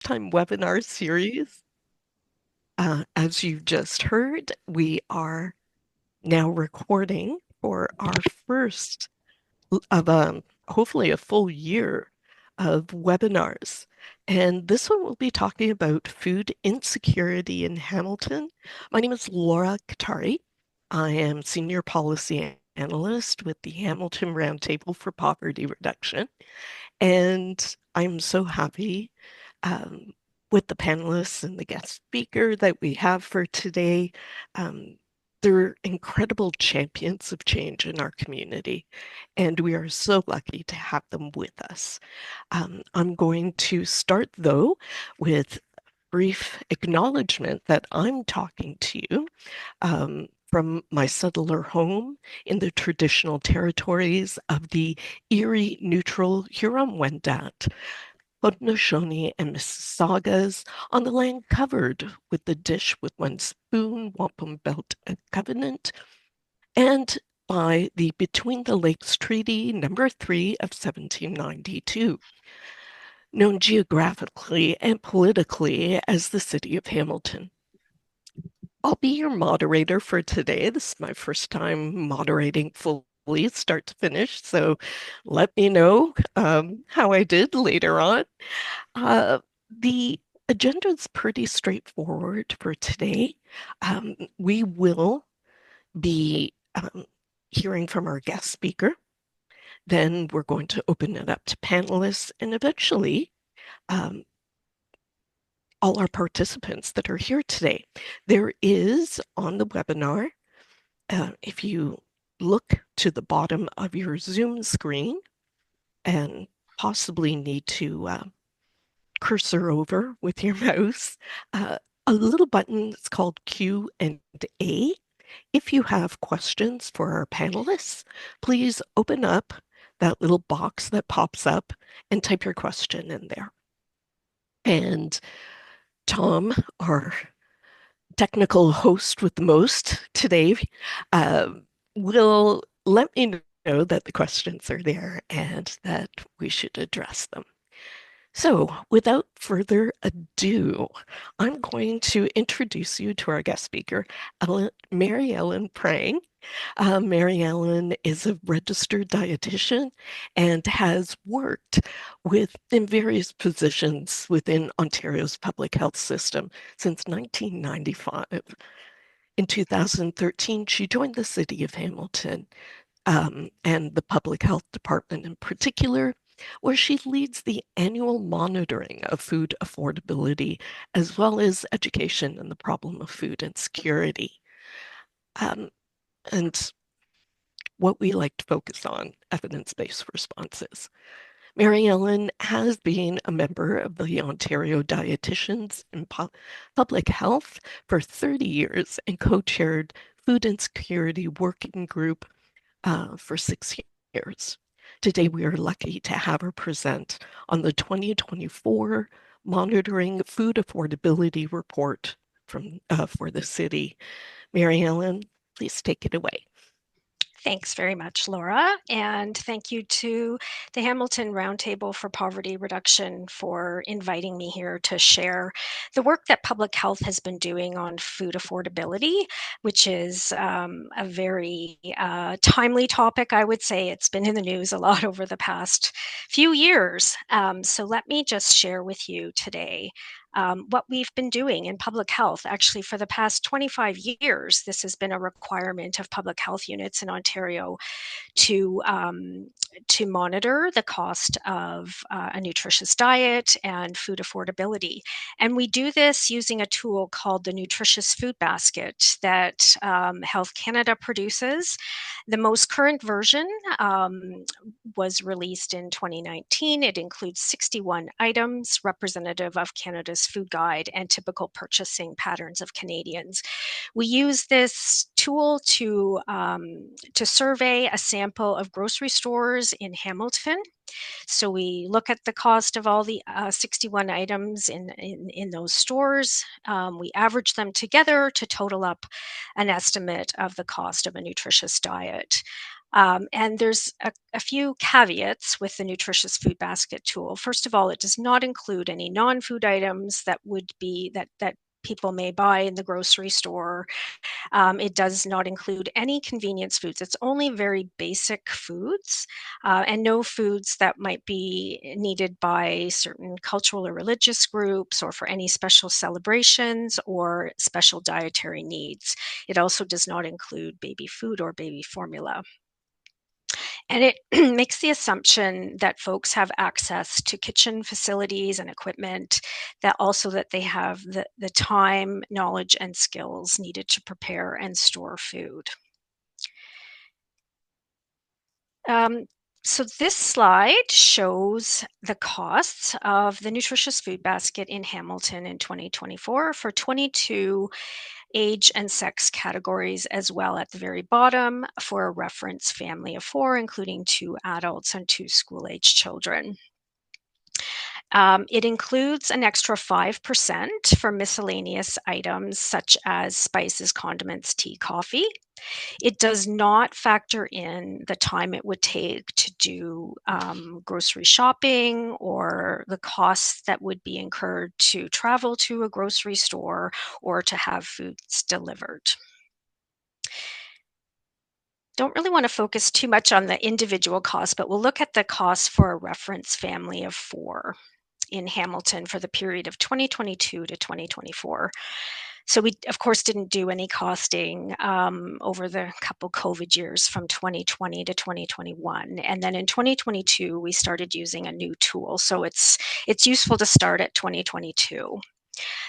time webinar series. As you just heard, we are now recording for our first of hopefully a full year of webinars. And this one will be talking about food insecurity in Hamilton. My name is Laura Cattari. I am Senior Policy Analyst with the Hamilton Roundtable for Poverty Reduction. And I'm so happy um, with the panelists and the guest speaker that we have for today. Um, they're incredible champions of change in our community, and we are so lucky to have them with us. I'm going to start, though, with brief acknowledgement that I'm talking to you from my settler home in the traditional territories of the Erie Neutral Huron-Wendat, Haudenosaunee, and Mississaugas on the land covered with the dish with one spoon, wampum belt covenant, and by the Between the Lakes Treaty number 3 of 1792, known geographically and politically as the City of Hamilton. I'll be your moderator for today. This is my first time moderating fully start to finish, so let me know how I did later on. The agenda is pretty straightforward for today. We will be hearing from our guest speaker. Then we're going to open it up to panelists and eventually all our participants that are here today. There is on the webinar, if you look to the bottom of your Zoom screen and possibly need to cursor over with your mouse, a little button that's called Q&A. If you have questions for our panelists, please open up that little box that pops up and type your question in there. And Tom, our technical host with the most today, uh, will let me know that the questions are there and that we should address them. So, without further ado, I'm going to introduce you to our guest speaker, Mary Ellen Prang. Mary Ellen is a registered dietitian and has worked in various positions within Ontario's public health system since 1995. In 2013, she joined the City of Hamilton and the Public Health Department in particular, where she leads the annual monitoring of food affordability, as well as education and the problem of food insecurity. And what we like to focus on, evidence-based responses. Mary Ellen has been a member of the Ontario Dietitians in Public Health for 30 years and co-chaired Food Insecurity Working Group for 6 years. Today, we are lucky to have her present on the 2024 Monitoring Food Affordability Report for the city. Mary Ellen, please take it away. Thanks very much, Laura, and thank you to the Hamilton Roundtable for Poverty Reduction for inviting me here to share the work that public health has been doing on food affordability, which is a very timely topic. I would say it's been in the news a lot over the past few years. So let me just share with you today what we've been doing in public health. Actually, for the past 25 years, this has been a requirement of public health units in Ontario to monitor the cost of a nutritious diet and food affordability. And we do this using a tool called the Nutritious Food Basket that Health Canada produces. The most current version was released in 2019. It includes 61 items representative of Canada's food guide and typical purchasing patterns of Canadians. We use this tool to survey a sample of grocery stores in Hamilton. So we look at the cost of all the 61 items in those stores. We average them together to total up an estimate of the cost of a nutritious diet. And there's a few caveats with the nutritious food basket tool. First of all, it does not include any non-food items that would be that people may buy in the grocery store. It does not include any convenience foods. It's only very basic foods and no foods that might be needed by certain cultural or religious groups or for any special celebrations or special dietary needs. It also does not include baby food or baby formula. And it makes the assumption that folks have access to kitchen facilities and equipment, that also that they have the time, knowledge, and skills needed to prepare and store food. Um, so this slide shows the costs of the nutritious food basket in Hamilton in 2024 for 22 age and sex categories, as well at the very bottom for a reference family of 4, including 2 adults and 2 school-age children. It includes an extra 5% for miscellaneous items such as spices, condiments, tea, coffee. It does not factor in the time it would take to do grocery shopping or the costs that would be incurred to travel to a grocery store or to have foods delivered. Don't really want to focus too much on the individual costs, but we'll look at the cost for a reference family of 4 in Hamilton for the period of 2022 to 2024. So we, of course, didn't do any costing over the couple COVID years from 2020 to 2021. And then in 2022, we started using a new tool. So it's useful to start at 2022.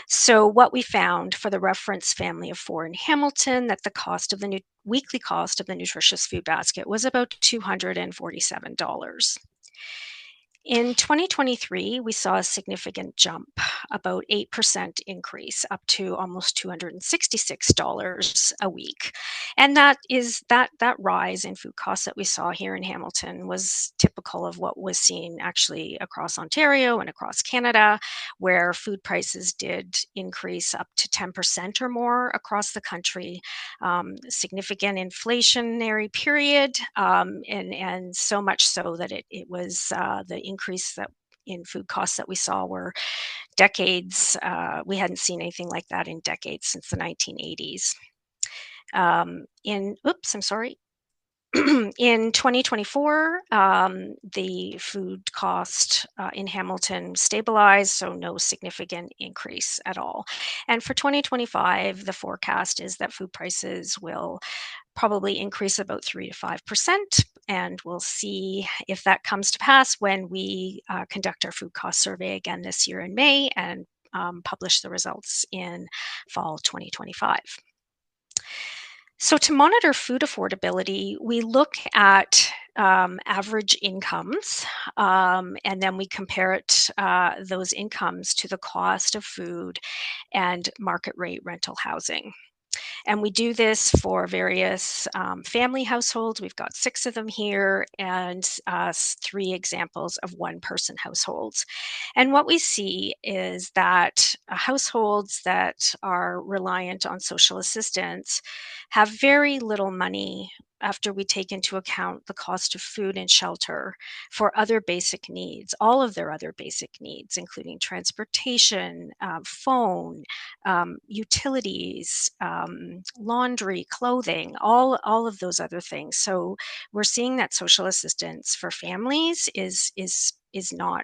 So what we found for the reference family of 4 in Hamilton, that the cost of the weekly cost of the nutritious food basket was about $247. In 2023, we saw a significant jump, about 8% increase, up to almost $266 a week. And that rise in food costs that we saw here in Hamilton was typical of what was seen actually across Ontario and across Canada, where food prices did increase up to 10% or more across the country. Significant inflationary period, and so much so that it was the increase that in food costs that we saw were decades. We hadn't seen anything like that in decades since the 1980s. I'm sorry. In 2024, the food cost in Hamilton stabilized, so no significant increase at all. And for 2025, the forecast is that food prices will probably increase about 3 to 5%. And we'll see if that comes to pass when we conduct our food cost survey again this year in May and publish the results in fall 2025. So to monitor food affordability, we look at average incomes, and then we compare those incomes to the cost of food and market rate rental housing. And we do this for various family households. We've got 6 of them here, and 3 examples of one-person households. And what we see is that households that are reliant on social assistance have very little money after we take into account the cost of food and shelter for other basic needs, all of their other basic needs, including transportation, phone, utilities, laundry, clothing, all of those other things. So we're seeing that social assistance for families is not,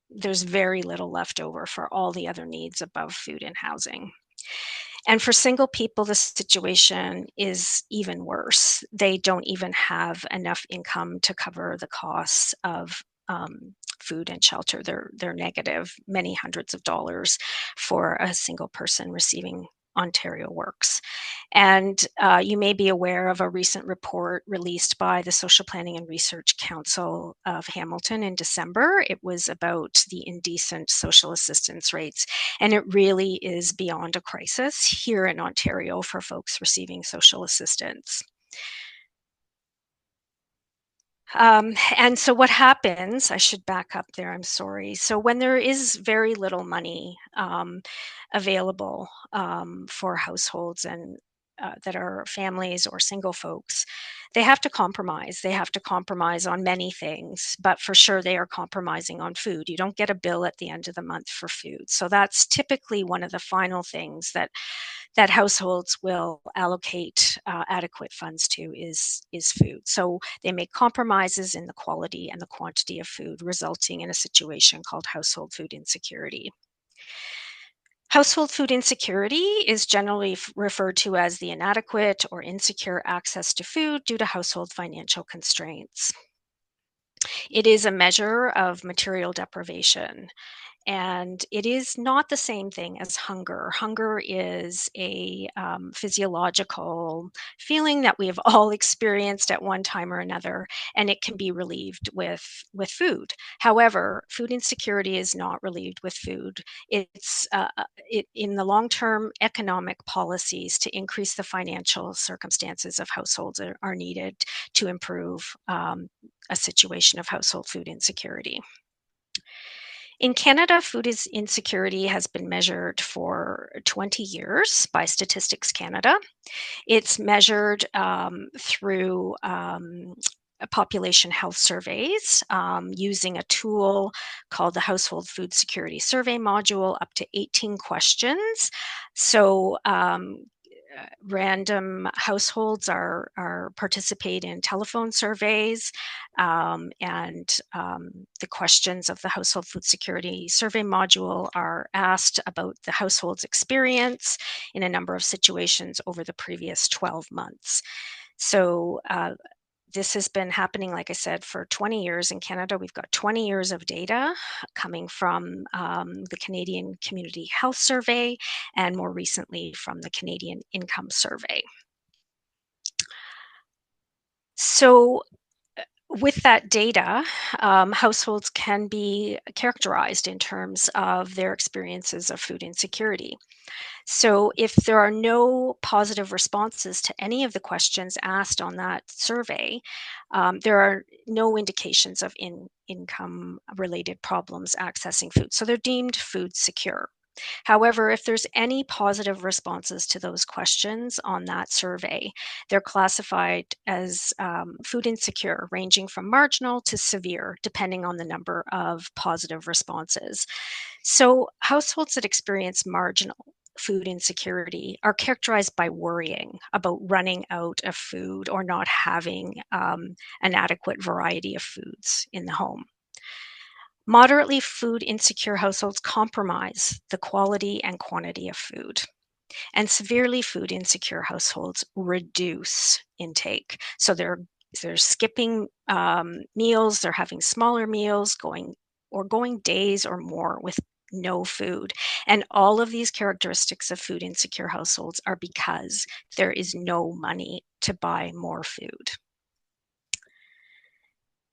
there's very little left over for all the other needs above food and housing. And for single people, the situation is even worse. They don't even have enough income to cover the costs of food and shelter. They're negative many hundreds of dollars for a single person receiving Ontario Works. And you may be aware of a recent report released by the Social Planning and Research Council of Hamilton in December. It was about the indecent social assistance rates, and it really is beyond a crisis here in Ontario for folks receiving social assistance. And so what happens, I should back up there, I'm sorry. So when there is very little money available for households, and that are families or single folks, they have to compromise. They have to compromise on many things, but for sure they are compromising on food. You don't get a bill at the end of the month for food. So that's typically one of the final things that households will allocate adequate funds to is food. So they make compromises in the quality and the quantity of food, resulting in a situation called household food insecurity. Household food insecurity is generally referred to as the inadequate or insecure access to food due to household financial constraints. It is a measure of material deprivation. And it is not the same thing as hunger. Hunger is a physiological feeling that we have all experienced at one time or another, and it can be relieved with food. However, food insecurity is not relieved with food. It's in the long-term economic policies to increase the financial circumstances of households are needed to improve a situation of household food insecurity. In Canada, food insecurity has been measured for 20 years by Statistics Canada. It's measured through population health surveys using a tool called the Household Food Security Survey module, up to 18 questions. So random households are participate in telephone surveys, and the questions of the Household Food Security Survey module are asked about the household's experience in a number of situations over the previous 12 months. So this has been happening, like I said, for 20 years in Canada. We've got 20 years of data coming from the Canadian Community Health Survey, and more recently from the Canadian Income Survey. So with that data, households can be characterized in terms of their experiences of food insecurity. So if there are no positive responses to any of the questions asked on that survey, there are no indications of income-related problems accessing food. So they're deemed food secure. However, if there's any positive responses to those questions on that survey, they're classified as food insecure, ranging from marginal to severe, depending on the number of positive responses. So households that experience marginal food insecurity are characterized by worrying about running out of food or not having an adequate variety of foods in the home. Moderately food insecure households compromise the quality and quantity of food, and severely food insecure households reduce intake. So they're skipping meals, they're having smaller meals, going days or more with no food. And all of these characteristics of food insecure households are because there is no money to buy more food.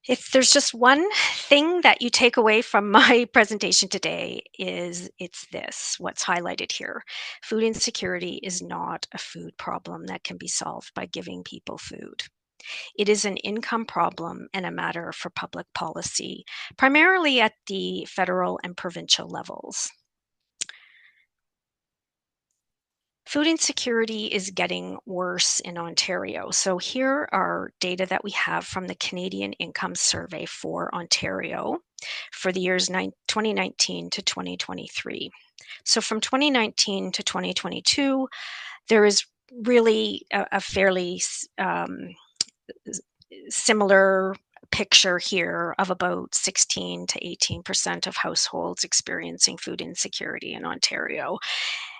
If there's just one thing that you take away from my presentation today, it's this, what's highlighted here. Food insecurity is not a food problem that can be solved by giving people food. It is an income problem and a matter for public policy, primarily at the federal and provincial levels. Food insecurity is getting worse in Ontario. So here are data that we have from the Canadian Income Survey for Ontario for the years 2019 to 2023. So from 2019 to 2022, there is really a fairly similar picture here of about 16 to 18% of households experiencing food insecurity in Ontario.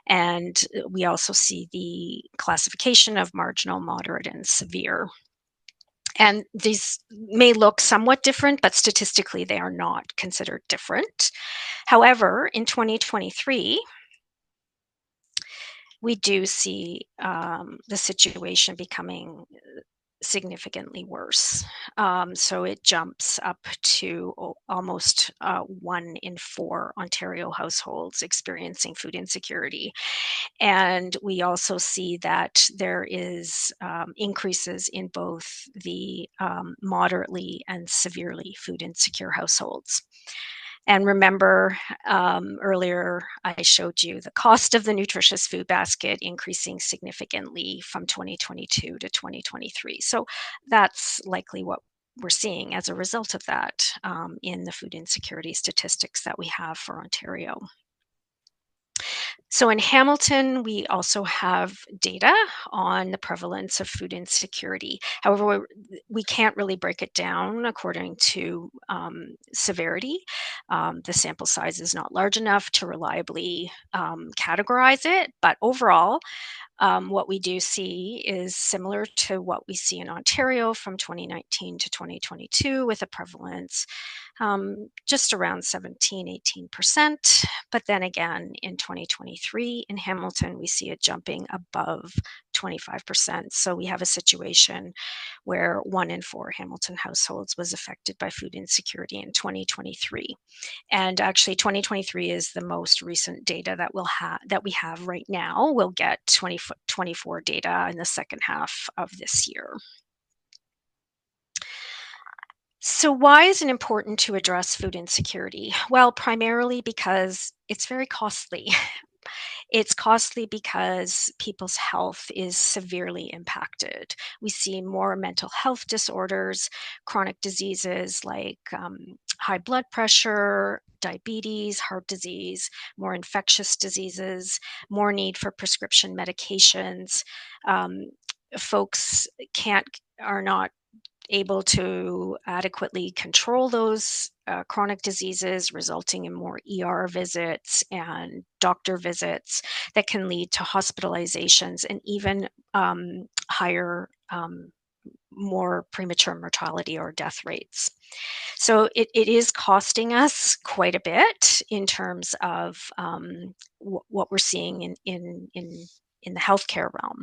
And we also see the classification of marginal, moderate, and severe. And these may look somewhat different, but statistically they are not considered different. However, in 2023, we do see the situation becoming significantly worse. So it jumps up to almost 1 in 4 Ontario households experiencing food insecurity. And we also see that there is increases in both the moderately and severely food insecure households. And remember, earlier I showed you the cost of the nutritious food basket increasing significantly from 2022 to 2023. So that's likely what we're seeing as a result of that in the food insecurity statistics that we have for Ontario. So in Hamilton, we also have data on the prevalence of food insecurity. However, we can't really break it down according to severity. The sample size is not large enough to reliably categorize it, but overall, what we do see is similar to what we see in Ontario from 2019 to 2022, with a prevalence just around 17, 18%. But then again, in 2023 in Hamilton, we see it jumping above 25%. So we have a situation where 1 in 4 Hamilton households was affected by food insecurity in 2023. And actually 2023 is the most recent data that we have right now. We'll get 2024 data in the second half of this year. So why is it important to address food insecurity? Well, primarily because it's very costly. It's costly because people's health is severely impacted. We see more mental health disorders, chronic diseases like high blood pressure, diabetes, heart disease, more infectious diseases, more need for prescription medications. Folks are not able to adequately control those chronic diseases, resulting in more ER visits and doctor visits that can lead to hospitalizations and even higher, more premature mortality or death rates. So it is costing us quite a bit in terms of what we're seeing in the healthcare realm.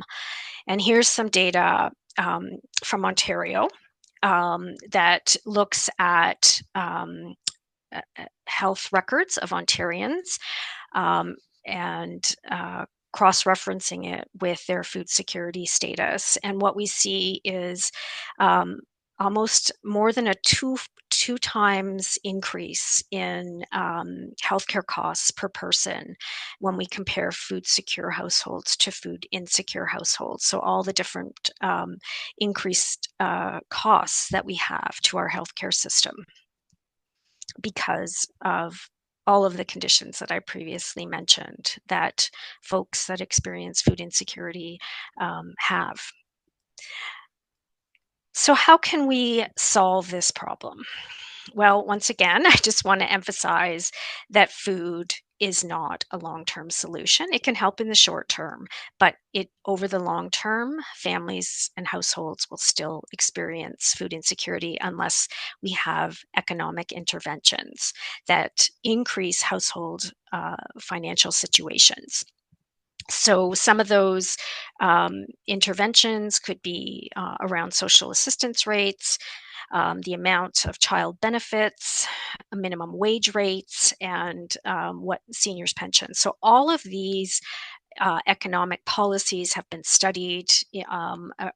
And here's some data from Ontario that looks at health records of Ontarians and cross-referencing it with their food security status. And what we see is almost more than a two times increase in healthcare costs per person when we compare food secure households to food insecure households. So all the different increased costs that we have to our healthcare system because of all of the conditions that I previously mentioned that folks that experience food insecurity have. So how can we solve this problem? Well, once again, I just want to emphasize that food is not a long-term solution. It can help in the short term, but over the long term, families and households will still experience food insecurity unless we have economic interventions that increase household financial situations. So some of those interventions could be around social assistance rates, the amount of child benefits, minimum wage rates, and what seniors' pensions. So all of these economic policies have been studied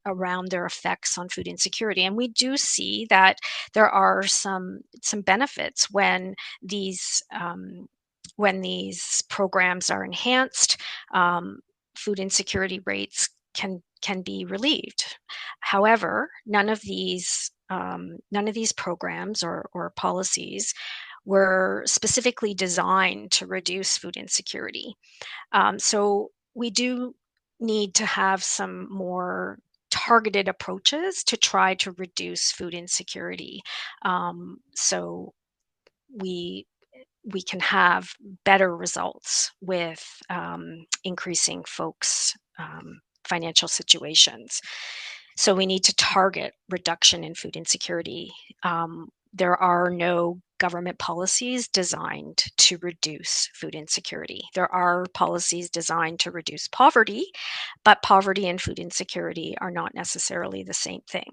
around their effects on food insecurity, and we do see that there are some benefits when these programs are enhanced. Food insecurity rates can be relieved. However, none of these programs or policies were specifically designed to reduce food insecurity. So we do need to have some more targeted approaches to try to reduce food insecurity. So we can have better results with increasing folks' financial situations. So we need to target reduction in food insecurity. There are no government policies designed to reduce food insecurity. There are policies designed to reduce poverty, but poverty and food insecurity are not necessarily the same thing.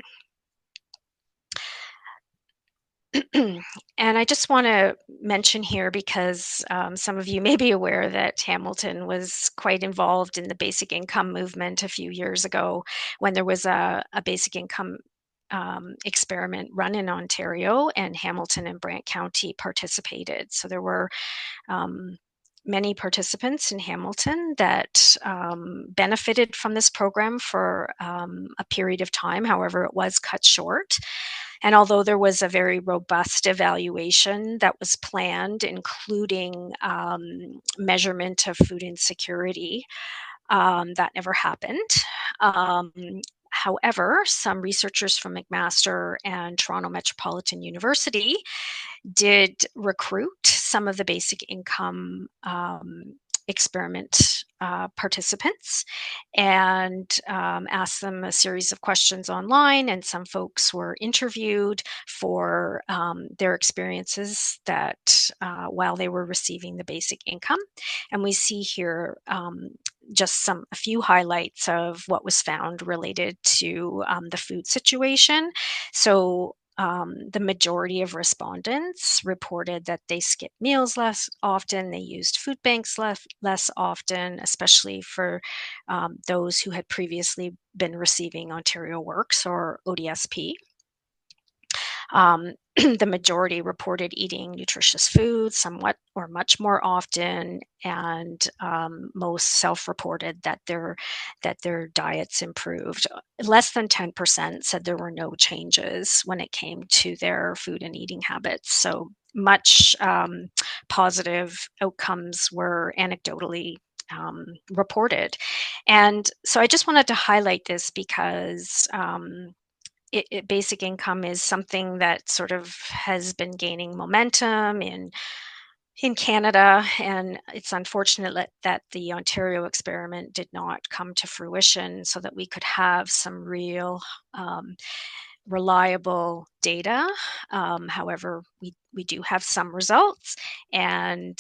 And I just want to mention here, because some of you may be aware that Hamilton was quite involved in the basic income movement a few years ago when there was a basic income experiment run in Ontario, and Hamilton and Brant County participated. So there were many participants in Hamilton that benefited from this program for a period of time. However, it was cut short. And although there was a very robust evaluation that was planned, including measurement of food insecurity, that never happened. Um, However, some researchers from McMaster and Toronto Metropolitan University did recruit some of the basic income experiment participants and asked them a series of questions online, and some folks were interviewed for their experiences that while they were receiving the basic income. And we see here just a few highlights of what was found related to the food situation. So the majority of respondents reported that they skipped meals less often, they used food banks less often, especially for those who had previously been receiving Ontario Works or ODSP. The majority reported eating nutritious food somewhat or much more often, and most self-reported that their diets improved. Less than 10% said there were no changes when it came to their food and eating habits. So much positive outcomes were anecdotally reported. And so I just wanted to highlight this because basic income is something that sort of has been gaining momentum in Canada, and it's unfortunate that the Ontario experiment did not come to fruition so that we could have some real reliable data. However, we do have some results, and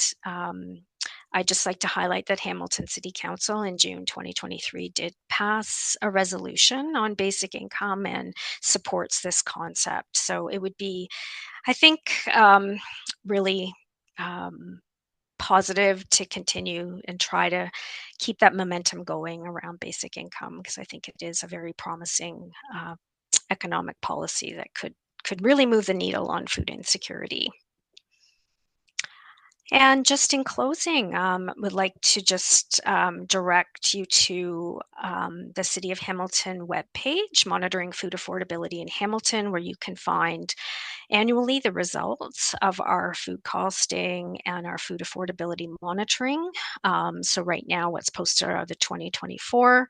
I'd just like to highlight that Hamilton City Council in June 2023 did pass a resolution on basic income and supports this concept. So it would be, I think, really positive to continue and try to keep that momentum going around basic income, because I think it is a very promising economic policy that could really move the needle on food insecurity. And just in closing, would like to just direct you to the City of Hamilton webpage, Monitoring Food Affordability in Hamilton, where you can find annually the results of our food costing and our food affordability monitoring. So right now what's posted are the 2024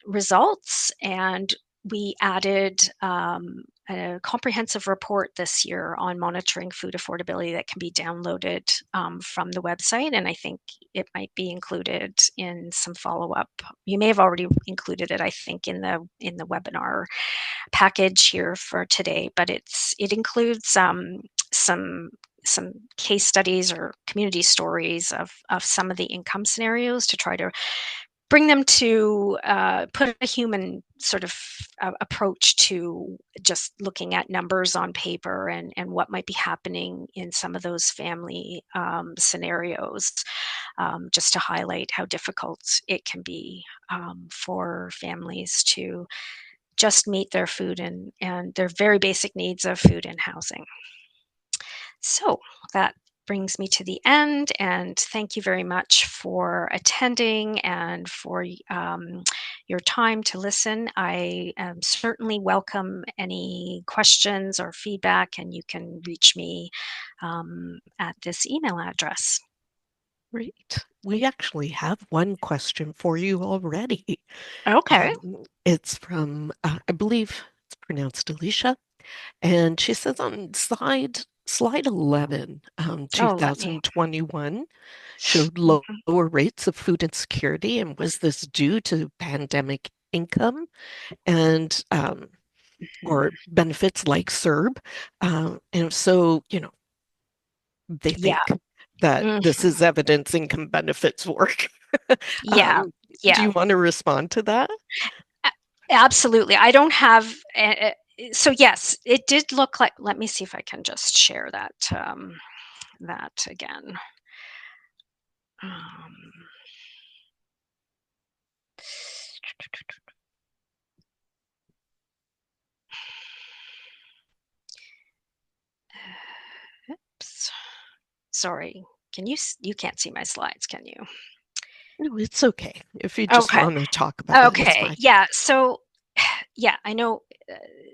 results, and we added a comprehensive report this year on monitoring food affordability that can be downloaded from the website, and I think it might be included in some follow-up. You may have already included it, I think, in the webinar package here for today, but it includes some case studies or community stories of some of the income scenarios to try to bring them to put a human sort of approach to just looking at numbers on paper and what might be happening in some of those family scenarios, just to highlight how difficult it can be for families to just meet their food and their very basic needs of food and housing. So that brings me to the end, and thank you very much for attending and for your time to listen. I certainly welcome any questions or feedback, and you can reach me at this email address. Great. We actually have one question for you already. Okay. It's from, I believe it's pronounced Alicia, and she says on slide 11, Oh, let me. 2021 showed Mhm. lower rates of food insecurity, and was this due to pandemic income and or benefits like CERB? And if so, they Yeah. think that Mhm. this is evidence income benefits work. Yeah. Do Yeah. you want to respond to that? Absolutely. I don't have. So yes, it did look like. Let me see if I can just share that again. Um, sorry. You can't see my slides, can you? No, it's okay. If you just Okay. want to talk about it, it's Okay. fine. Yeah. So, yeah, I know.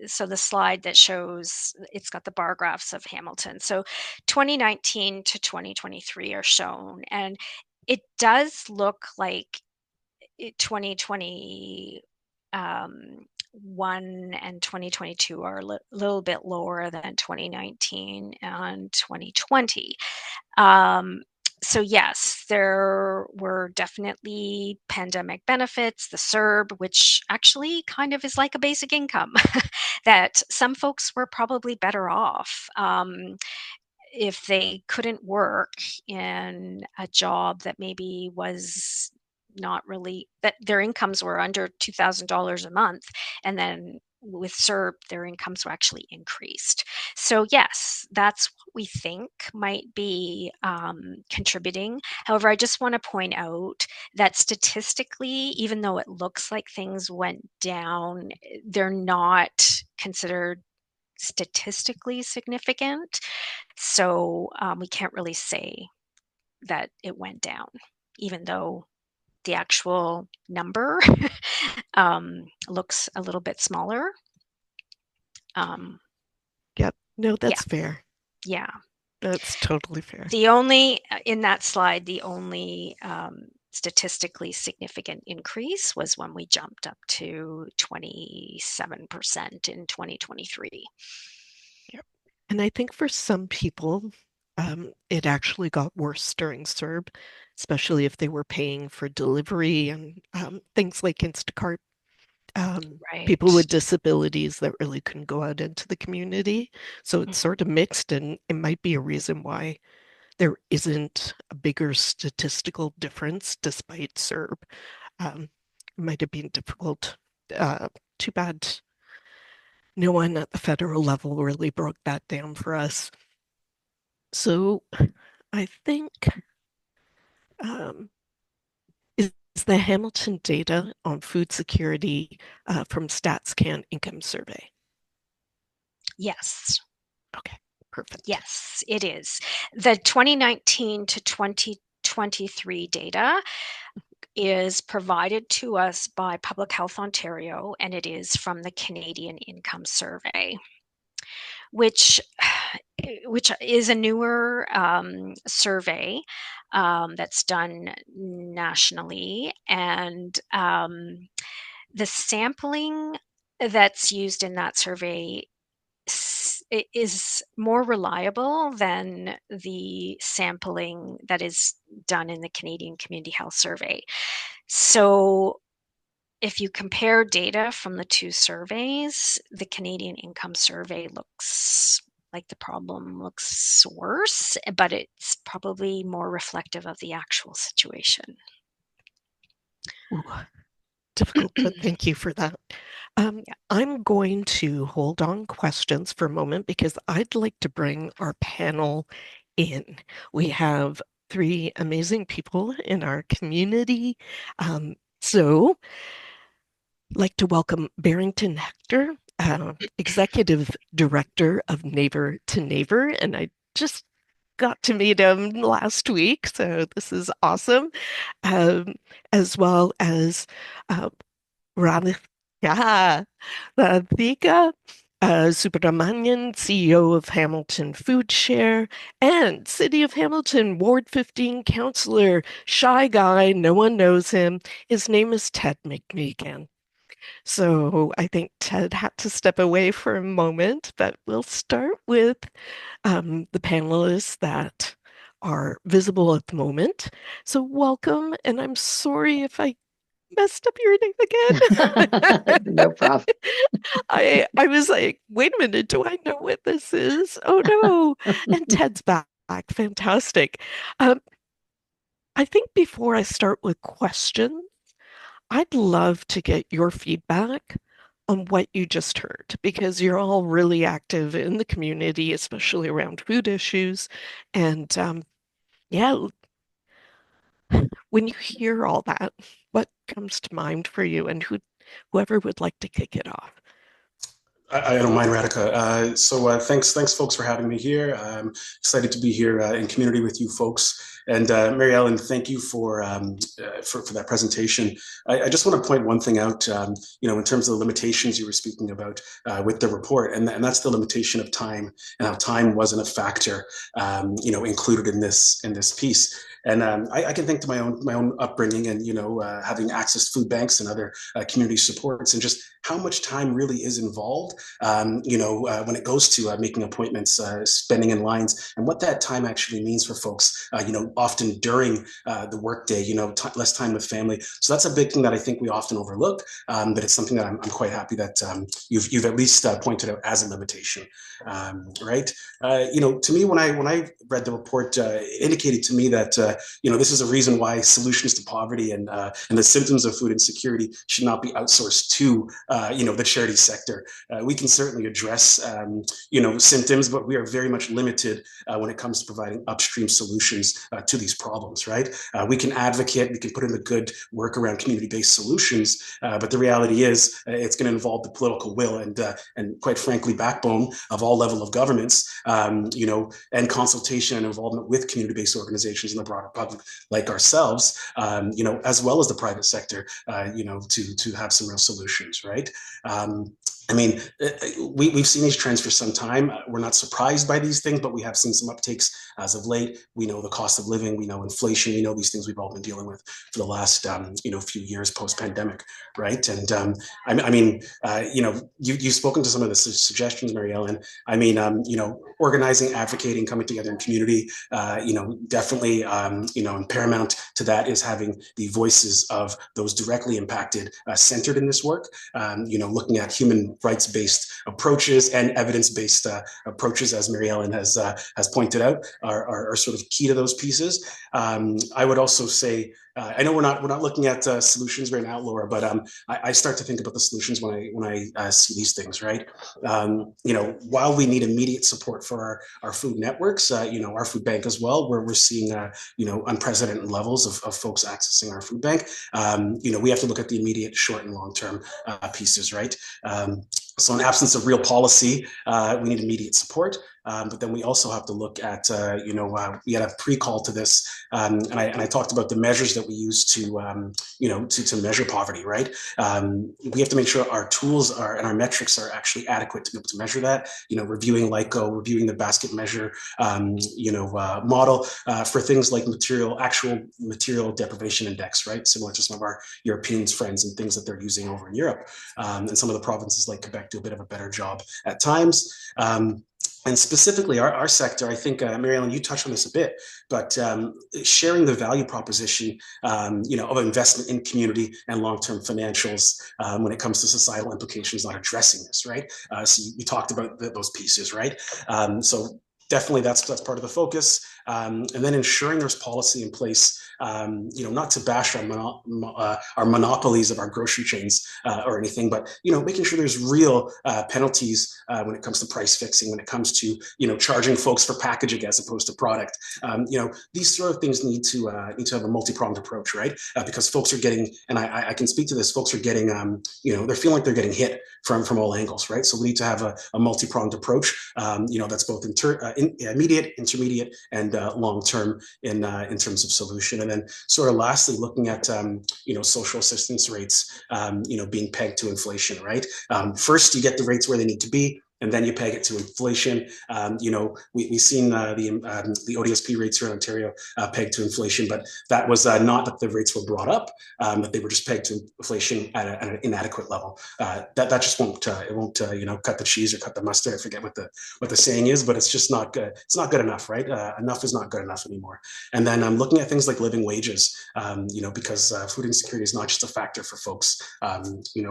So the slide that shows it's got the bar graphs of Hamilton. So 2019 to 2023 are shown, and it does look like 2020 one and 2022 are a little bit lower than 2019 and 2020. Um, so yes, there were definitely pandemic benefits, the CERB, which actually kind of is like a basic income, that some folks were probably better off. If they couldn't work in a job that maybe was not really, that their incomes were under $2,000 a month, and then with CERB their incomes were actually increased. So yes, that's what we think might be contributing. However, I just want to point out that statistically, even though it looks like things went down, they're not considered statistically significant. So we can't really say that it went down, even though the actual number looks a little bit smaller. Um, Yep. No, yeah, that's fair. yeah. That's totally fair. The only, in that slide, the only statistically significant increase was when we jumped up to 27% in 2023. Yep. And I think for some people, it actually got worse during CERB, especially if they were paying for delivery and things like Instacart. People Right. with disabilities that really couldn't go out into the community. So it's Mhm. sort of mixed, and it might be a reason why there isn't a bigger statistical difference despite CERB. It might have been difficult. Too bad no one at the federal level really broke that down for us. So I think um, is the Hamilton data on food security from StatsCan income survey. Yes. Okay, perfect. Yes, it is. The 2019 to 2023 data is provided to us by Public Health Ontario, and it is from the Canadian Income Survey, which which is a newer survey that's done nationally, and the sampling that's used in that survey is more reliable than the sampling that is done in the Canadian Community Health Survey. So if you compare data from the two surveys, the Canadian Income Survey looks like the problem looks worse, but it's probably more reflective of the actual situation. Ooh, difficult, but thank you for that. Yeah. I'm going to hold on questions for a moment because I'd like to bring our panel in. We have three amazing people in our community. So like to welcome Barrington Hector, Executive Director of Neighbour to Neighbour, and I just got to meet him last week, so this is awesome. Um, as well as uh, Radhika, Radhika Subramanyan, CEO of Hamilton Food Share, and City of Hamilton Ward 15 Councillor, shy guy, no one knows him. His name is Ted McMeekin. So I think Ted had to step away for a moment, but we'll start with the panelists that are visible at the moment. So welcome, and I'm sorry if I messed up your name again. No problem. I was like, wait a minute, do I know what this is? Oh no. And Ted's back. Fantastic. Um, I think before I start with questions, I'd love to get your feedback on what you just heard because you're all really active in the community, especially around food issues. And yeah, when you hear all that, what comes to mind for you and whoever would like to kick it off? I don't mind, Radhika. Thanks, folks, for having me here. I'm excited to be here in community with you folks. And Mary Ellen, thank you for that presentation. I just want to point one thing out. In terms of the limitations you were speaking about with the report, and that's the limitation of time and how time wasn't a factor, included in this piece. And I can think to my own upbringing and having access to food banks and other community supports, and just how much time really is involved when it goes to making appointments, spending in lines, and what that time actually means for folks, often during the workday, less time with family. So that's a big thing that I think we often overlook, but it's something that I'm quite happy that you've at least pointed out as a limitation, right? To me, when I read the report, it indicated to me that this is a reason why solutions to poverty and the symptoms of food insecurity should not be outsourced to the charity sector. We can certainly address symptoms, but we are very much limited when it comes to providing upstream solutions to these problems. Right? We can advocate, we can put in the good work around community-based solutions, but the reality is it's going to involve the political will and quite frankly backbone of all level of governments, and consultation and involvement with community-based organizations in the broader public like ourselves, as well as the private sector, to have some real solutions, right? We've seen these trends for some time. We're not surprised by these things, but we have seen some uptakes as of late. We know the cost of living, we know inflation, we know these things we've all been dealing with for the last, few years post-pandemic, right? And you've spoken to some of the suggestions, Mary Ellen. Organizing, advocating, coming together in community, definitely, and paramount to that is having the voices of those directly impacted centered in this work. Looking at human rights-based approaches and evidence-based approaches, as Mary Ellen has pointed out, are sort of key to those pieces. I would also say, I know we're not looking at solutions right now, Laura, but I start to think about the solutions when I see these things, right? While we need immediate support for our food networks, our food bank as well, where we're seeing unprecedented levels of folks accessing our food bank. We have to look at the immediate, short, and long-term pieces, right? So in absence of real policy, we need immediate support. But then we also have to look at, we had a pre-call to this, and I talked about the measures that we use to measure poverty, right? We have to make sure our tools and our metrics are actually adequate to be able to measure that. Reviewing LICO, reviewing the basket measure, model for things like actual material deprivation index, right? Similar to some of our European friends and things that they're using over in Europe, and some of the provinces like Quebec do a bit of a better job at times. And specifically, our sector, I think, Mary Ellen, you touched on this a bit, but sharing the value proposition, of investment in community and long-term financials when it comes to societal implications, not addressing this, right? So you talked about those pieces, right? So definitely that's part of the focus. And then ensuring there's policy in place, not to bash our monopolies of our grocery chains or anything, but making sure there's real penalties when it comes to price fixing, when it comes to charging folks for packaging as opposed to product. These sort of things need to have a multi-pronged approach, right? Because folks are getting, and I can speak to this, folks are getting, they're feeling like they're getting hit from all angles, right? So we need to have a multi-pronged approach, that's both immediate, intermediate, and long-term in terms of solution. And then sort of lastly, looking at, social assistance rates, being pegged to inflation, right? First, you get the rates where they need to be, and then you peg it to inflation. We've seen the ODSP rates here in Ontario pegged to inflation, but that was not that the rates were brought up, but they were just pegged to inflation at an inadequate level. That just won't cut the cheese or cut the mustard. I forget what the saying is, but it's just not good. It's not good enough, right? Enough is not good enough anymore. And then I'm looking at things like living wages, because food insecurity is not just a factor for folks, who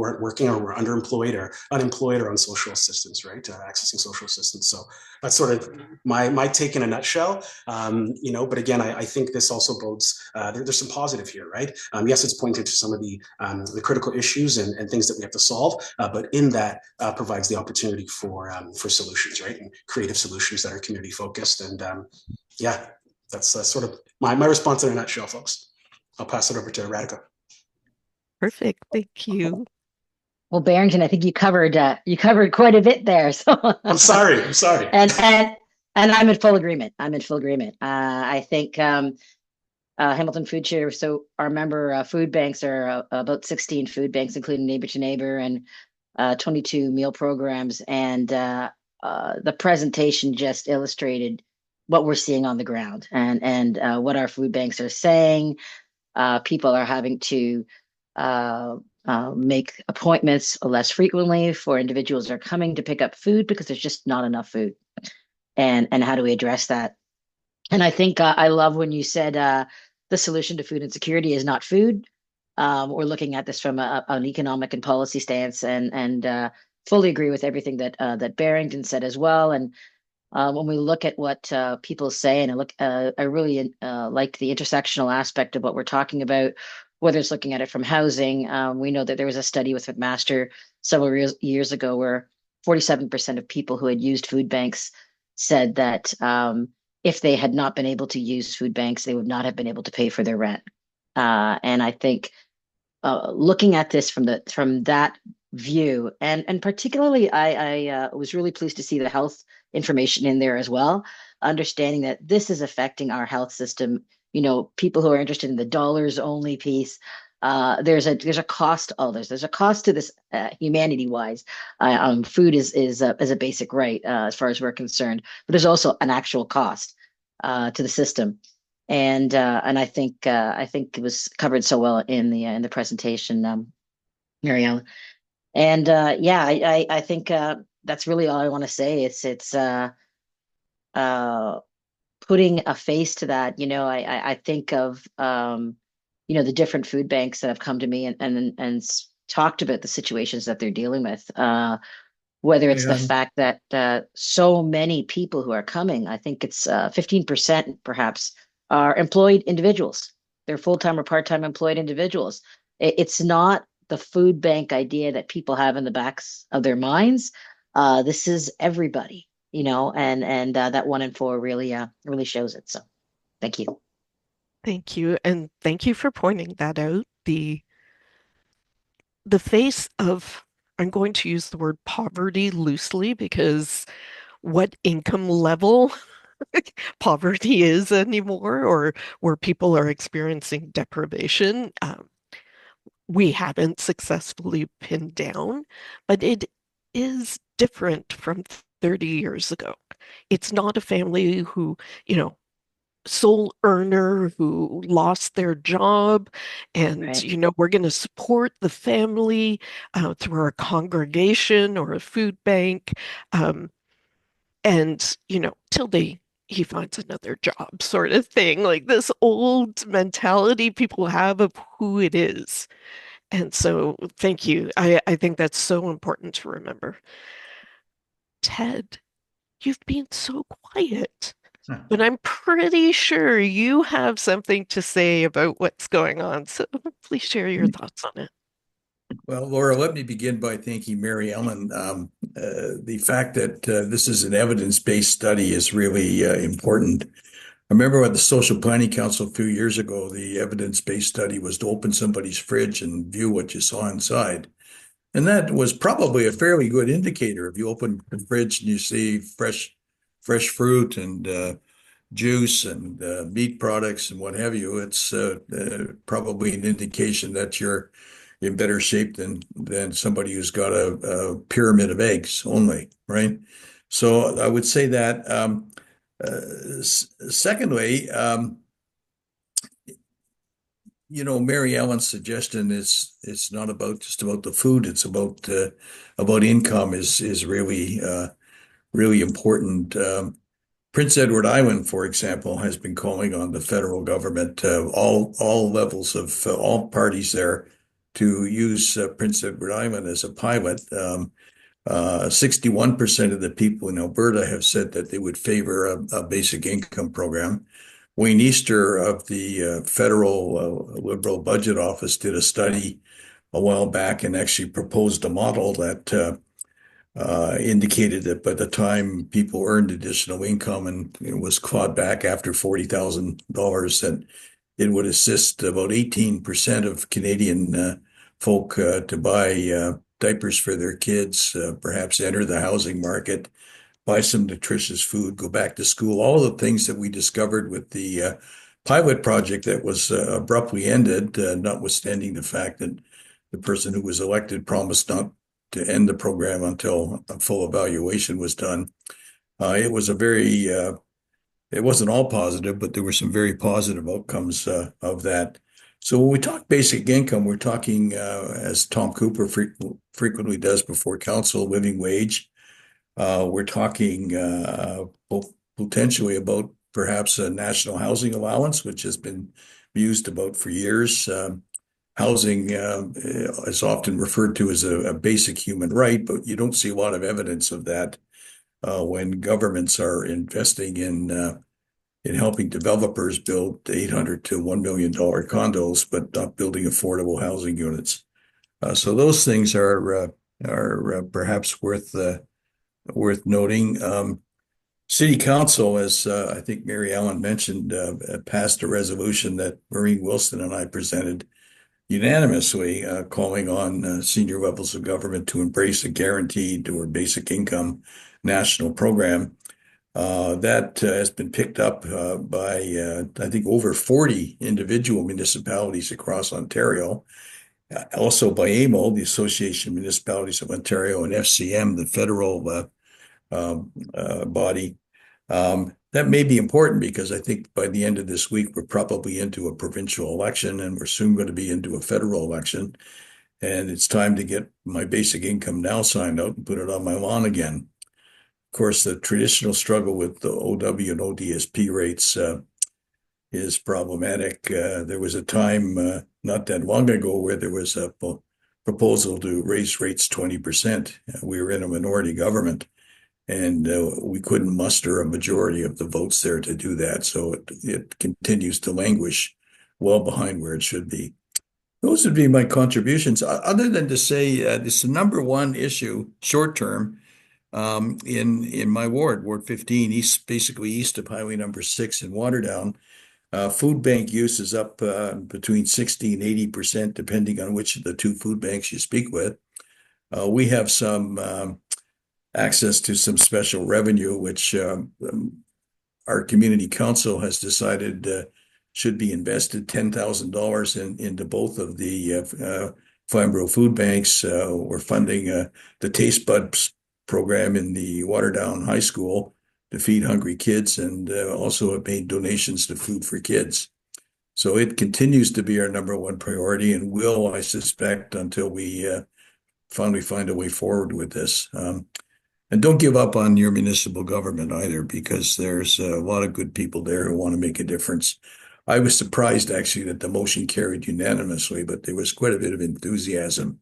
aren't working or were underemployed or unemployed or on social assistance, right? Accessing social assistance. So that's sort of my take in a nutshell. But again, I think this also bodes, there's some positive here, right? Yes, it's pointed to some of the critical issues and things that we have to solve, but in that provides the opportunity for solutions, right? And creative solutions that are community focused. And that's sort of my response in a nutshell, folks. I'll pass it over to Radhika. Perfect. Thank you. Well, Barrington, I think you covered quite a bit there. So, I'm sorry. I'm sorry. and I'm in full agreement. I'm in full agreement. I think Hamilton Food Share. So our member food banks are about 16 food banks, including Neighbor to Neighbor, and 22 meal programs. And the presentation just illustrated what we're seeing on the ground, and what our food banks are saying. People are having to make appointments less frequently for individuals that are coming to pick up food because there's just not enough food. And how do we address that? And I think I love when you said the solution to food insecurity is not food. We're looking at this from an economic and policy stance, and fully agree with everything that Barrington said as well. And when we look at what people say, and I really liked the intersectional aspect of what we're talking about, whether it's looking at it from housing. We know that there was a study with McMaster several years ago where 47% of people who had used food banks said that if they had not been able to use food banks, they would not have been able to pay for their rent. And I think looking at this from that view, and particularly, I was really pleased to see the health information in there as well, understanding that this is affecting our health system. People who are interested in the dollars only piece. There's a cost to all this. There's a cost to this humanity wise. Food is a basic right as far as we're concerned, but there's also an actual cost to the system. And I think it was covered so well in the presentation, Mary Ellen. And yeah, I think that's really all I want to say. It's putting a face to that. I think of the different food banks that have come to me and talked about the situations that they're dealing with. Whether it's the fact that so many people who are coming, I think it's 15% perhaps, are employed individuals. They're full-time or part-time employed individuals. It's not the food bank idea that people have in the backs of their minds. This is everybody, and that 1 in 4 really shows it. So thank you. Thank you. And thank you for pointing that out. The face of, I'm going to use the word poverty loosely because what income level poverty is anymore, or where people are experiencing deprivation, we haven't successfully pinned down, but it is different from 30 years ago. It's not a family who, sole earner who lost their job, and Right. we're going to support the family through our congregation or a food bank, and till he finds another job, sort of thing, like this old mentality people have of who it is. And so thank you. I think that's so important to remember. Ted, you've been so quiet, but I'm pretty sure you have something to say about what's going on. So please share your thoughts on it. Well, Laura, let me begin by thanking Mary Ellen. The fact that this is an evidence-based study is really important. I remember at the Social Planning Council a few years ago, the evidence-based study was to open somebody's fridge and view what you saw inside. And that was probably a fairly good indicator. If you open the fridge and you see fresh fruit and juice and meat products and what have you, it's probably an indication that you're in better shape than somebody who's got a pyramid of eggs only, right? So I would say that. Secondly, Mary Ellen's suggestion is it's not just about the food. It's about income is really important. Prince Edward Island, for example, has been calling on the federal government, all levels of all parties there, to use Prince Edward Island as a pilot. 61% of the people in Alberta have said that they would favor a basic income program. Wayne Easter of the Federal Liberal Budget Office did a study a while back and actually proposed a model that indicated that by the time people earned additional income and it was clawed back after $40,000, that it would assist about 18% of Canadian folk to buy diapers for their kids, perhaps enter the housing market, buy some nutritious food, go back to school, all the things that we discovered with the pilot project that was abruptly ended, notwithstanding the fact that the person who was elected promised not to end the program until a full evaluation was done. It was a very, it wasn't all positive, but there were some very positive outcomes of that. So when we talk basic income, we're talking, as Tom Cooper frequently does before council, living wage. We're talking potentially about perhaps a national housing allowance, which has been used about for years. Housing is often referred to as a basic human right, but you don't see a lot of evidence of that when governments are investing in helping developers build $800 to $1 million condos, but not building affordable housing units. So those things are perhaps worth noting. City Council, as I think Mary Ellen mentioned, passed a resolution that Maureen Wilson and I presented unanimously, calling on senior levels of government to embrace a guaranteed or basic income national program. That has been picked up by, I think, over 40 individual municipalities across Ontario. Also by AMO, the Association of Municipalities of Ontario, and FCM, the federal body. That may be important because I think by the end of this week, we're probably into a provincial election and we're soon going to be into a federal election. And it's time to get my basic income now signed out and put it on my lawn again. Of course, the traditional struggle with the OW and ODSP rates is problematic. There was a time not that long ago where there was a proposal to raise rates 20%. We were in a minority government and we couldn't muster a majority of the votes there to do that. So it continues to languish well behind where it should be. Those would be my contributions, other than to say this is the number one issue short term in my ward 15, basically east of Highway number 6 in Waterdown. Food bank use is up between 60 and 80%, depending on which of the two food banks you speak with. We have some access to some special revenue, which our community council has decided should be invested $10,000 into both of the Flamborough food banks. We're funding the Taste Buds program in the Waterdown High School to feed hungry kids, and also have made donations to Food for Kids. So it continues to be our number one priority and will, I suspect, until we finally find a way forward with this. And don't give up on your municipal government either, because there's a lot of good people there who want to make a difference. I was surprised actually that the motion carried unanimously, but there was quite a bit of enthusiasm.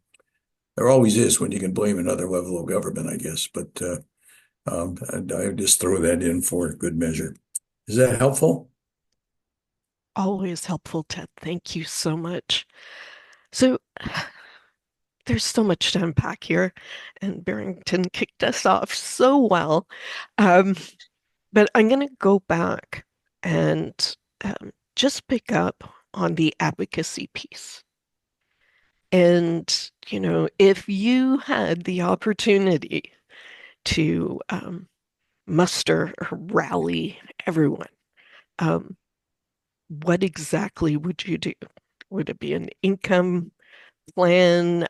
There always is when you can blame another level of government, I guess, but I just throw that in for good measure. Is that helpful? Always helpful, Ted. Thank you so much. So there's so much to unpack here, and Barrington kicked us off so well. But I'm going to go back and just pick up on the advocacy piece. And, you know, if you had the opportunity to muster or rally everyone, what exactly would you do? Would it be an income plan?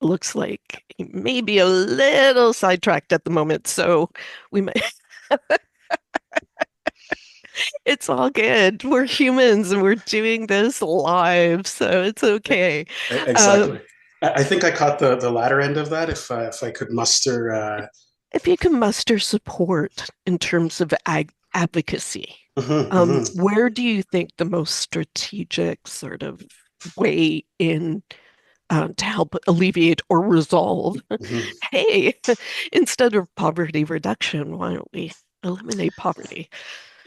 Looks like maybe a little sidetracked at the moment, so we might. It's all good. We're humans and we're doing this live, so it's okay. Exactly. I think I caught the latter end of that. If I could muster, if you can muster support in terms of advocacy, where do you think the most strategic sort of way in to help alleviate or resolve? Hey, instead of poverty reduction, why don't we eliminate poverty?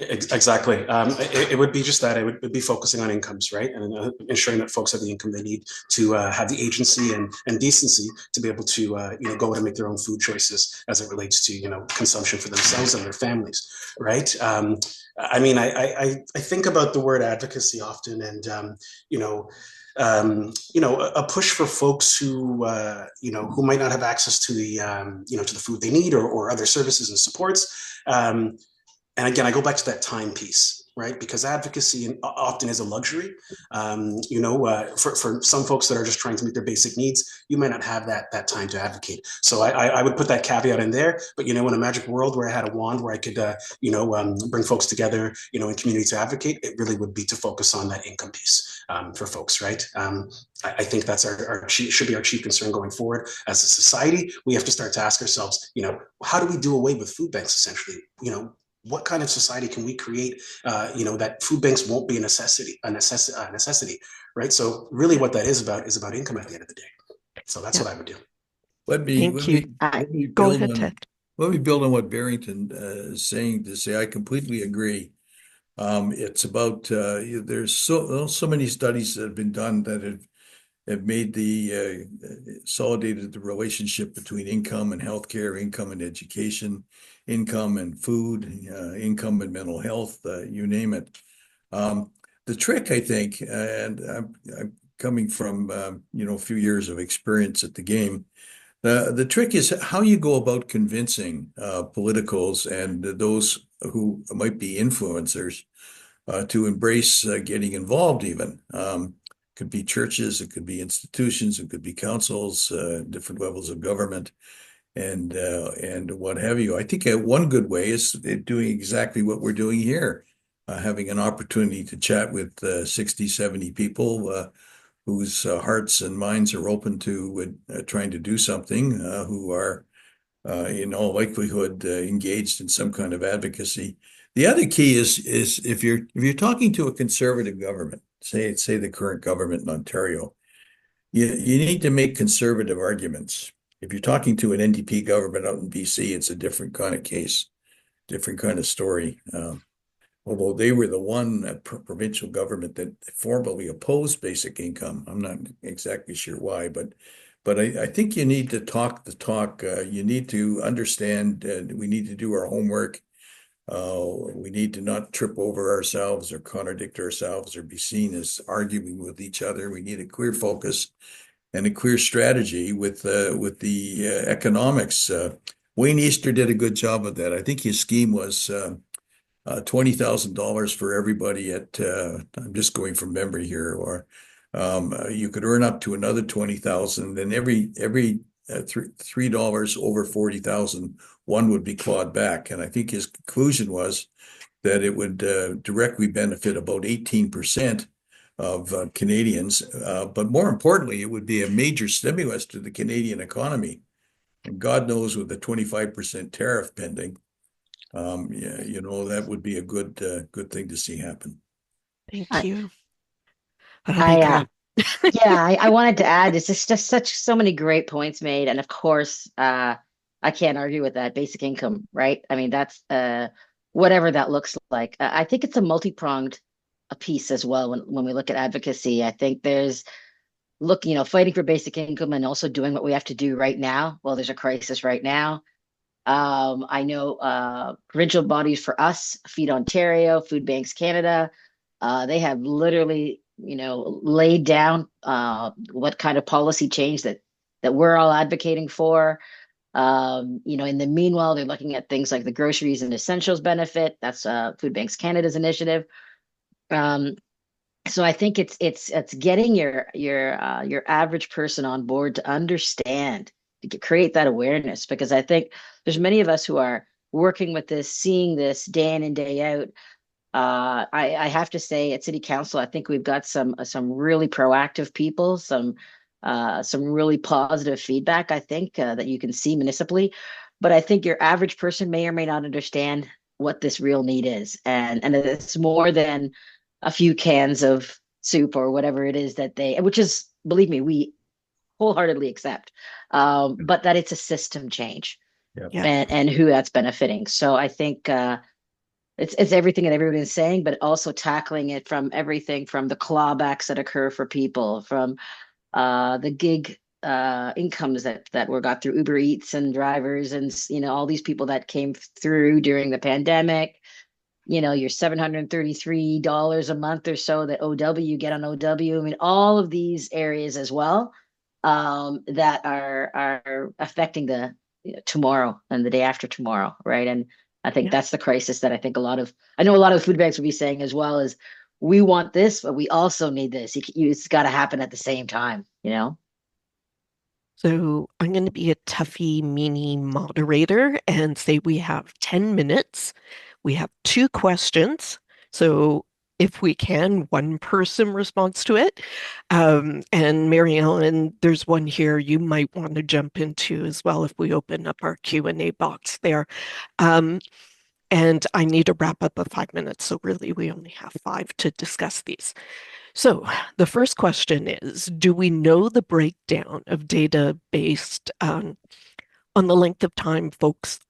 Exactly. It would be just that. It would be focusing on incomes, right? And ensuring that folks have the income they need to have the agency and decency to be able to, go out and make their own food choices as it relates to, consumption for themselves and their families, right? I think about the word advocacy often, and, a push for folks who might not have access to to the food they need, or other services and supports. And again, I go back to that time piece, right? Because advocacy often is a luxury. For some folks that are just trying to meet their basic needs, you might not have that time to advocate. So I would put that caveat in there. But in a magic world where I had a wand where I could bring folks together, in community to advocate, it really would be to focus on that income piece for folks, right? I think that's should be our chief concern going forward as a society. We have to start to ask ourselves, how do we do away with food banks? Essentially, what kind of society can we create, that food banks won't be a necessity, right? So really what that is about income at the end of the day. So that's what I would do. Thank you. Go ahead, Ted. Let me build on what Barrington is saying to say, I completely agree. It's about, there's so many studies that have been done that have made consolidated the relationship between income and healthcare, income and education, income and food, income and mental health, you name it. The trick, I think, and I'm coming from, a few years of experience at the game, the trick is how you go about convincing politicals and those who might be influencers to embrace getting involved even. Could be churches, it could be institutions, it could be councils, different levels of government, and what have you. I think one good way is doing exactly what we're doing here, having an opportunity to chat with 60, 70 people whose hearts and minds are open to trying to do something, who are in all likelihood engaged in some kind of advocacy. The other key is if you're talking to a conservative government, say the current government in Ontario, you need to make conservative arguments. If you're talking to an NDP government out in BC, it's a different kind of case, different kind of story. Although they were the one provincial government that formally opposed basic income. I'm not exactly sure why, but I think you need to talk the talk. You need to understand. We need to do our homework. We need to not trip over ourselves or contradict ourselves or be seen as arguing with each other. We need a clear focus and a clear strategy with the economics. Wayne Easter did a good job of that. I think his scheme was $20,000 for everybody at, I'm just going from memory here, or you could earn up to another 20,000, then every $3 over 40,000, one would be clawed back. And I think his conclusion was that it would directly benefit about 18% of Canadians. But more importantly, it would be a major stimulus to the Canadian economy. And God knows, with the 25% tariff pending, that would be a good thing to see happen. Thank you. I wanted to add, it's just so many great points made. And of course, I can't argue with that. Basic income, right? I mean, that's whatever that looks like. I think it's a multi-pronged piece as well when we look at advocacy. I think there's fighting for basic income and also doing what we have to do right now. Well, there's a crisis right now. I know provincial bodies for us, Feed Ontario, Food Banks Canada, they have literally, laid down what kind of policy change that we're all advocating for. In the meanwhile, they're looking at things like the groceries and essentials benefit. That's Food Banks Canada's initiative. So I think it's getting your average person on board to understand, to create that awareness, because I think there's many of us who are working with this, seeing this day in and day out. I have to say, at City Council, I think we've got some really proactive people, some really positive feedback, I think, that you can see municipally. But I think your average person may or may not understand what this real need is. And it's more than a few cans of soup or whatever it is which is, believe me, we wholeheartedly accept, but that it's a system change. Yep. And who that's benefiting. So I think it's everything that everyone is saying, but also tackling it from everything from the clawbacks that occur for people, from the gig incomes that were got through Uber Eats and drivers and all these people that came through during the pandemic. Your $733 a month or so that OW get on OW. I mean, all of these areas as well, that are affecting the tomorrow and the day after tomorrow, right? And I think Yeah. that's the crisis that I know a lot of the food banks will be saying as well, is we want this, but we also need this. It's got to happen at the same time. So I'm going to be a toughy, meanie moderator and say we have 10 minutes. We have 2 questions. So if we can, one person responds to it. And Mary Ellen, there's one here you might want to jump into as well if we open up our Q&A box there. And I need to wrap up at 5 minutes. So really, we only have 5 to discuss these. So the first question is, do we know the breakdown of data based on the length of time folks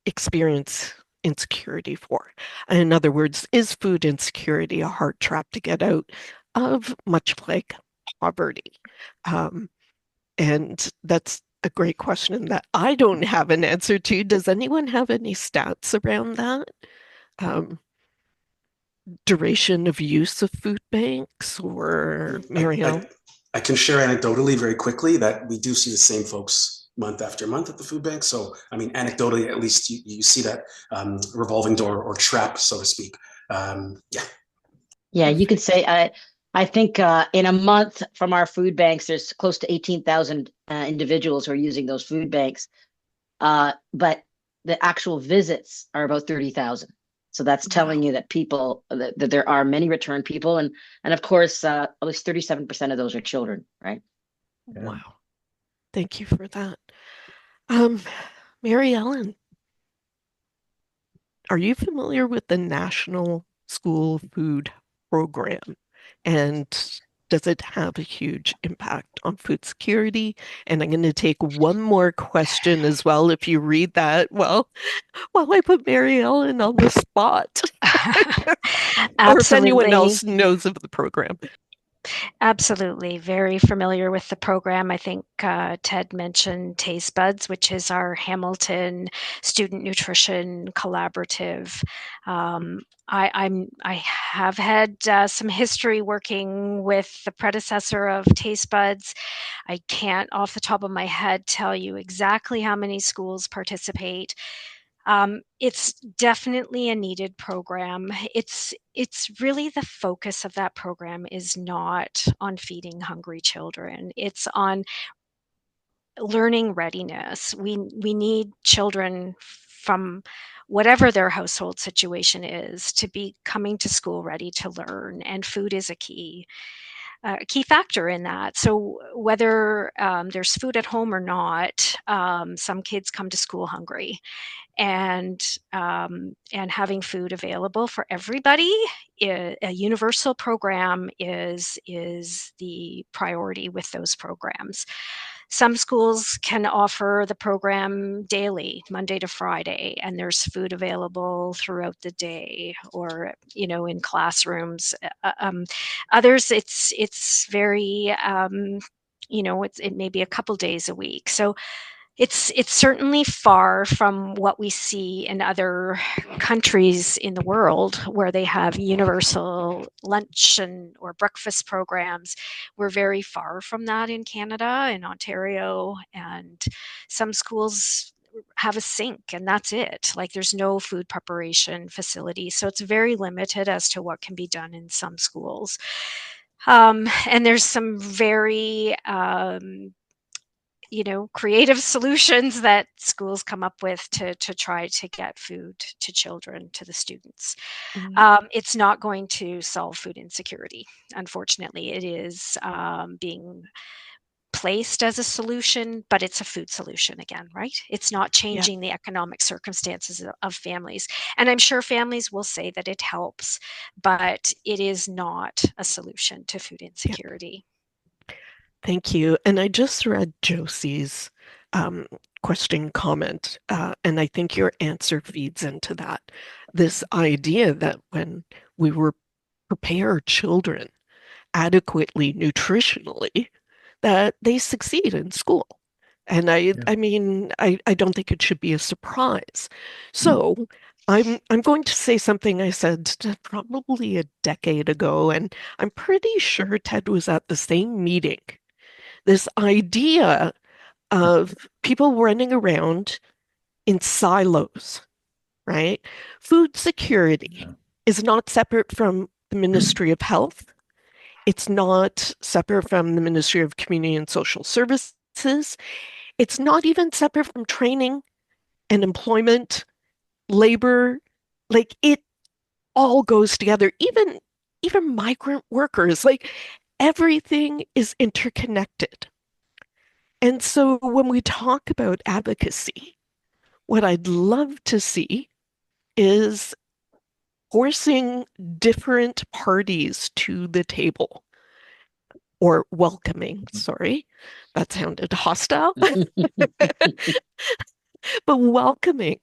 experience insecurity for? In other words, is food insecurity a hard trap to get out of, much like poverty? And that's a great question that I don't have an answer to. Does anyone have any stats around that? Duration of use of food banks or Marielle? I can share anecdotally very quickly that we do see the same folks month after month at the food bank. So, I mean, anecdotally, at least you see that revolving door or trap, so to speak. Yeah. Yeah, you could say I think in a month from our food banks, there's close to 18,000 individuals who are using those food banks. But the actual visits are about 30,000. So that's telling Wow. you that that there are many return people, and of course, at least 37% of those are children, right? Wow. Thank you for that. Um, Mary Ellen, are you familiar with the National School Food Program? And does it have a huge impact on food security? And I'm going to take one more question as well. If you read that, well, I put Mary Ellen on the spot, or if anyone Absolutely. else knows of the program. Absolutely. Very familiar with the program. I think Ted mentioned Taste Buds, which is our Hamilton Student Nutrition Collaborative. I have had some history working with the predecessor of Taste Buds. I can't off the top of my head tell you exactly how many schools participate. It's definitely a needed program. It's really the focus of that program is not on feeding hungry children. It's on learning readiness. We need children from whatever their household situation is to be coming to school ready to learn, and food is a key factor in that. So whether there's food at home or not, some kids come to school hungry, and having food available for everybody, a universal program is the priority with those programs. Some schools can offer the program daily, Monday to Friday, and there's food available throughout the day, or in classrooms. Others, it's very it may be a couple days a week. So it's certainly far from what we see in other countries in the world where they have universal lunch or breakfast programs. We're very far from that in Canada, in Ontario, and some schools have a sink and that's it. Like there's no food preparation facility. So it's very limited as to what can be done in some schools. And there's some very creative solutions that schools come up with to try to get food to children, to the students. It's not going to solve food insecurity. Unfortunately, it is being placed as a solution, but it's a food solution again, right? It's not Yeah. changing the economic circumstances of families. And I'm sure families will say that it helps, but it is not a solution to food Yeah. insecurity. Thank you. And I just read Josie's question comment, and I think your answer feeds into that. this idea that when we prepare children adequately nutritionally, that they succeed in school. And I mean, I don't think it should be a surprise. So I'm going to say something I said probably a decade ago, and I'm pretty sure Ted was at the same meeting. This idea of people running around in silos, right? Food security is not separate from the Ministry of Health. It's not separate from the Ministry of Community and Social Services. It's not even separate from training and employment, labor. Like it all goes together. Even migrant workers, like everything is interconnected. And so when we talk about advocacy, what I'd love to see is forcing different parties to the table or welcoming, sorry, that sounded hostile, but welcoming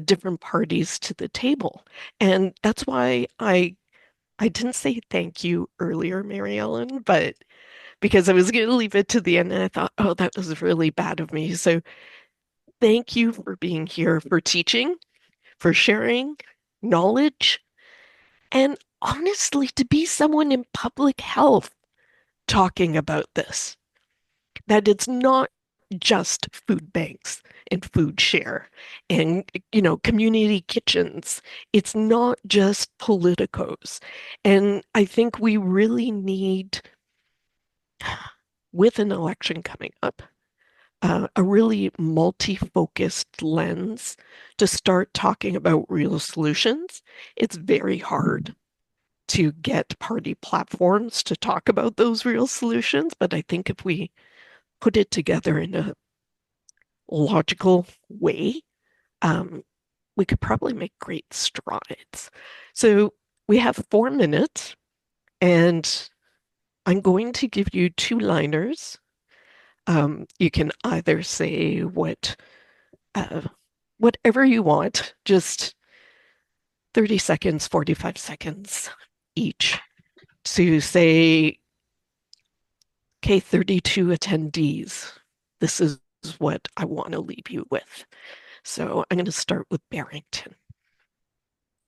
different parties to the table. And that's why I didn't say thank you earlier, Mary Ellen, but because I was going to leave it to the end and I thought, oh, that was really bad of me. So thank you for being here, for teaching, for sharing knowledge, and honestly, to be someone in public health talking about this, that it's not just food banks and food share and community kitchens. It's not just politicos. And I think we really need, with an election coming up, a really multi-focused lens to start talking about real solutions. It's very hard to get party platforms to talk about those real solutions, but I think if we put it together in a logical way, um, we could probably make great strides. So we have 4 minutes, and I'm going to give you two-liners. You can either say whatever you want, just 30 seconds, 45 seconds each to say, okay, 32 attendees, this is what I want to leave you with. So I'm going to start with Barrington.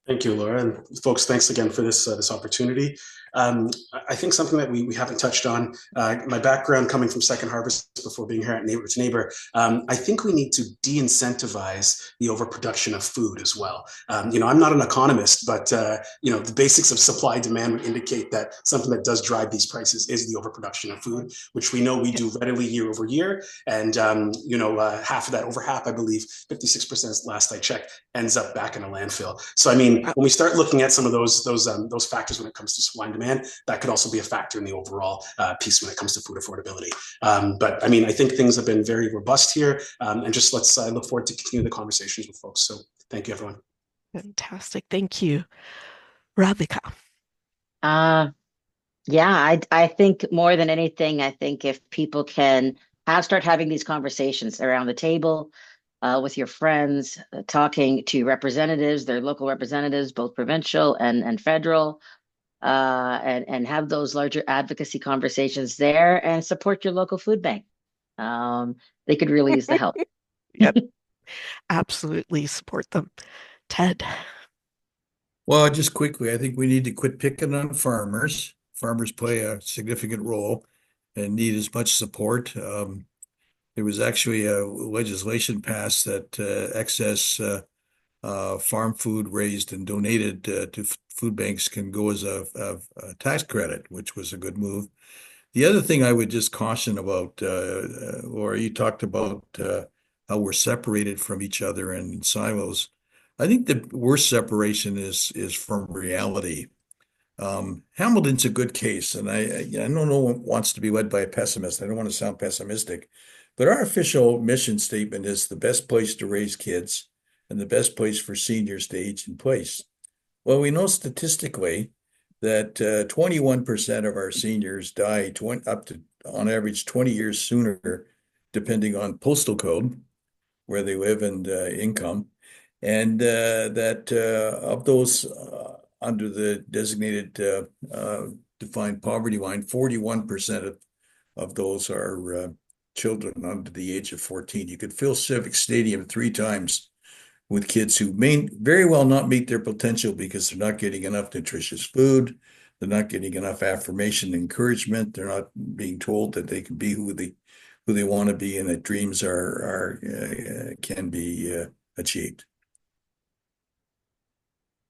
Thank you, Laura. And folks, thanks again for this opportunity. I think something that we haven't touched on, my background coming from Second Harvest before being here at Neighbour to Neighbour, I think we need to de-incentivize the overproduction of food as well. I'm not an economist, but the basics of supply demand would indicate that something that does drive these prices is the overproduction of food, which we know we do readily year over year. And, half of that, over half, I believe, 56% last I checked, ends up back in a landfill. So, I mean, when we start looking at some of those factors when it comes to supply and demand, that could also be a factor in the overall piece when it comes to food affordability. But I mean, I think things have been very robust here, and just let's look forward to continue the conversations with folks. So thank you, everyone. Fantastic. Thank you. Radhika. Yeah, I think more than anything, I think if people can start having these conversations around the table, with your friends, talking to representatives, their local representatives, both provincial and federal, and have those larger advocacy conversations there and support your local food bank. They could really use the help. Yep, absolutely support them. Ted. Well, just quickly, I think we need to quit picking on farmers. Farmers play a significant role and need as much support. There was actually a legislation passed that excess farm food raised and donated to food banks can go as a tax credit, which was a good move. The other thing I would just caution about, Laura, you talked about how we're separated from each other in silos. I think the worst separation is from reality. Hamilton's a good case, and I know no one wants to be led by a pessimist. I don't want to sound pessimistic, but our official mission statement is the best place to raise kids and the best place for seniors to age in place. Well, we know statistically that 21% of our seniors die up to, on average, 20 years sooner, depending on postal code, where they live and income. And that of those under the designated defined poverty line, 41% of those are children under the age of 14. You could fill Civic Stadium 3 times with kids who may very well not meet their potential because they're not getting enough nutritious food, they're not getting enough affirmation and encouragement, they're not being told that they can be who they want to be and that dreams can be achieved.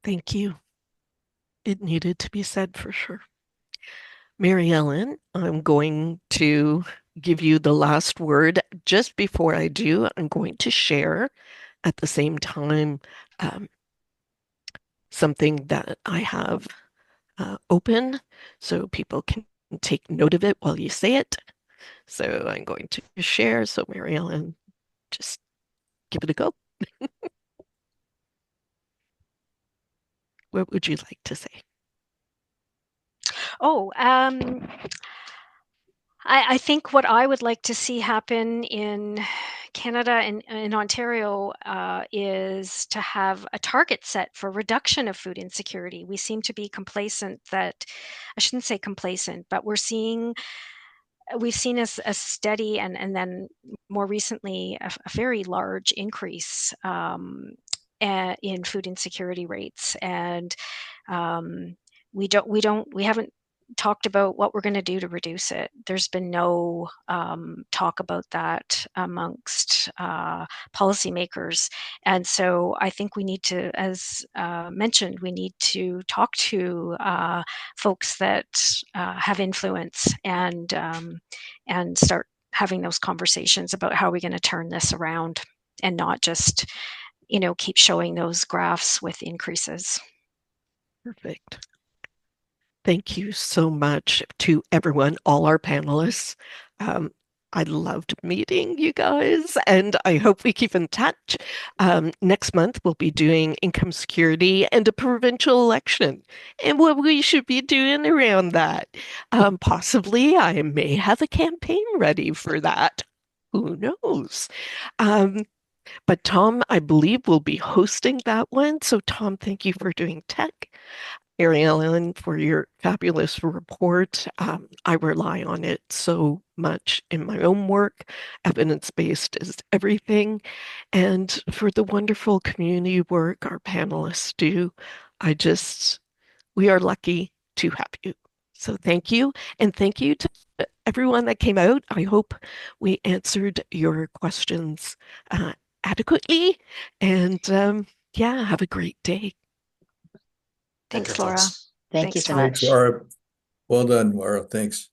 Thank you. It needed to be said for sure. Mary Ellen, I'm going to give you the last word. Just before I do, I'm going to share at the same time something that I have open so people can take note of it while you say it. So I'm going to share. So Mary Ellen, just give it a go. What would you like to say? Oh, I think what I would like to see happen in Canada and in Ontario is to have a target set for reduction of food insecurity. We seem to be complacent that, I shouldn't say complacent, but we've seen a steady and then more recently a very large increase in food insecurity rates. And we haven't talked about what we're going to do to reduce it. There's been no talk about that amongst policymakers. And so I think we need to, as mentioned, we need to talk to folks that have influence and start having those conversations about how we're going to turn this around and not just, keep showing those graphs with increases. Perfect. Thank you so much to everyone, all our panelists. I loved meeting you guys, and I hope we keep in touch. Next month, we'll be doing income security and a provincial election, and what we should be doing around that. Possibly, I may have a campaign ready for that. Who knows? But Tom, I believe, will be hosting that one. So, Tom, thank you for doing tech. Mary Ellen, for your fabulous report. I rely on it so much in my own work. Evidence-based is everything. And for the wonderful community work our panelists do, we are lucky to have you. So thank you. And thank you to everyone that came out. I hope we answered your questions adequately. And yeah, have a great day. Thanks, Laura. Thank you so Tom. much. Thanks, Laura. Well done, Laura. Thanks.